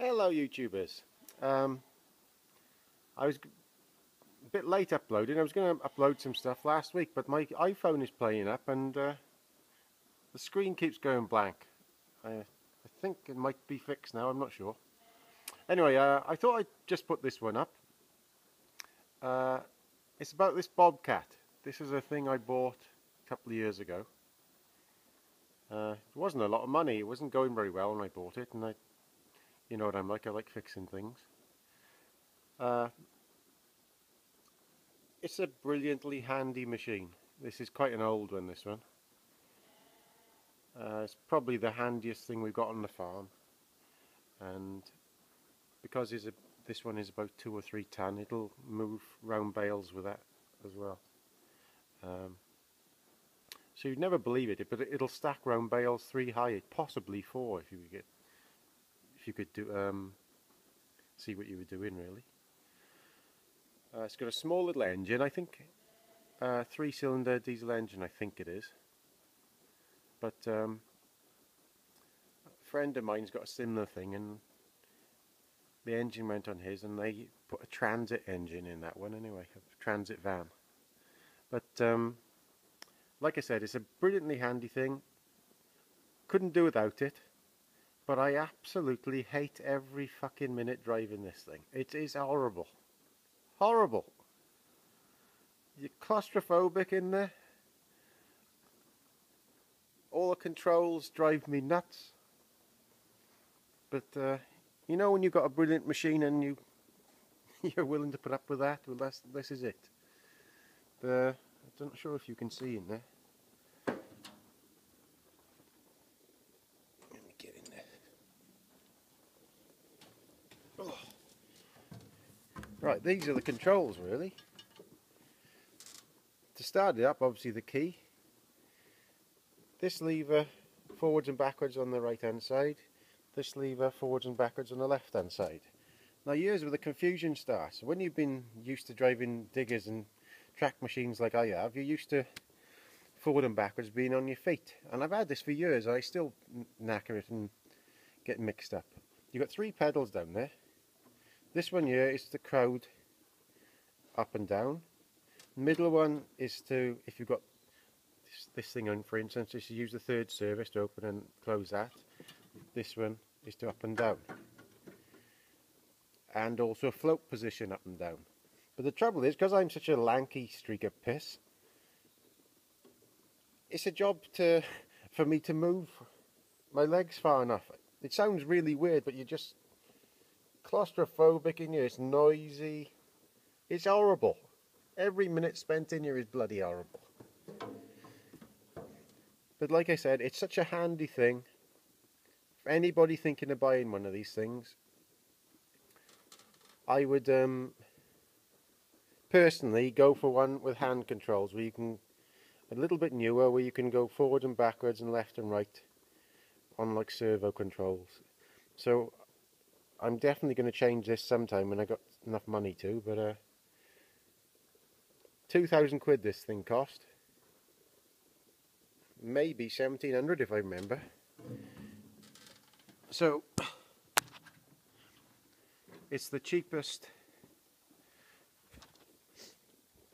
Hello YouTubers. I was a bit late uploading. I was going to upload some stuff last week, but my iPhone is playing up and the screen keeps going blank. I think it might be fixed now, I'm not sure. Anyway, I thought I'd just put this one up. It's about this Bobcat. This is a thing I bought a couple of years ago. It wasn't a lot of money. It wasn't going very well when I bought it, and you know what I'm like, I like fixing things. It's a brilliantly handy machine. This is quite an old one, this one. It's probably the handiest thing we've got on the farm, and because this one is about 2 or 3 ton, it'll move round bales with that as well. So you'd never believe it, but it'll stack round bales 3 high, possibly 4 if you could do see what you were doing really. It's got a small little engine, I think, 3-cylinder diesel engine, I think it is. But a friend of mine's got a similar thing, and the engine went on his, and they put a transit engine in that one anyway, a transit van. But like I said, it's a brilliantly handy thing. Couldn't do without it. But I absolutely hate every fucking minute driving this thing. It is horrible. Horrible. You're claustrophobic in there. All the controls drive me nuts. But you know when you've got a brilliant machine and you're willing to put up with that? Well, this is it. I'm not sure if you can see in there. Let me get in there. Oh. Right, these are the controls really. To start it up, obviously the key. This lever forwards and backwards on the right hand side. This lever forwards and backwards on the left hand side. Now here's where the confusion starts. When you've been used to driving diggers and track machines like I have, you're used to forward and backwards being on your feet. And I've had this for years. I still knacker it and get mixed up. You've got 3 pedals down there. This one here is the crowd up and down. The middle one is to, if you've got this thing on, for instance, is to use the 3rd service to open and close that. This one is to up and down. And also a float position up and down. But the trouble is, because I'm such a lanky streak of piss, it's a job for me to move my legs far enough. It sounds really weird, but you're just claustrophobic in here. It's noisy. It's horrible. Every minute spent in here is bloody horrible. But like I said, it's such a handy thing. For anybody thinking of buying one of these things, I would personally go for one with hand controls, where you can, a little bit newer, where you can go forward and backwards and left and right on like servo controls. So I'm definitely going to change this sometime when I got enough money to, but 2,000 quid this thing cost. Maybe 1,700 if I remember. So it's the cheapest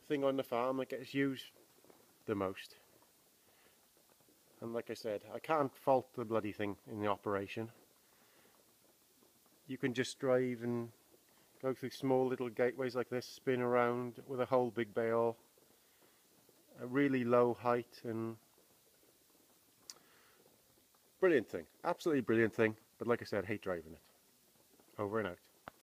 thing on the farm that gets used the most. And like I said, I can't fault the bloody thing in the operation. You can just drive and go through small little gateways like this, spin around with a whole big bale, a really low height, and brilliant thing, absolutely brilliant thing. But like I said, I hate driving it. Over and out.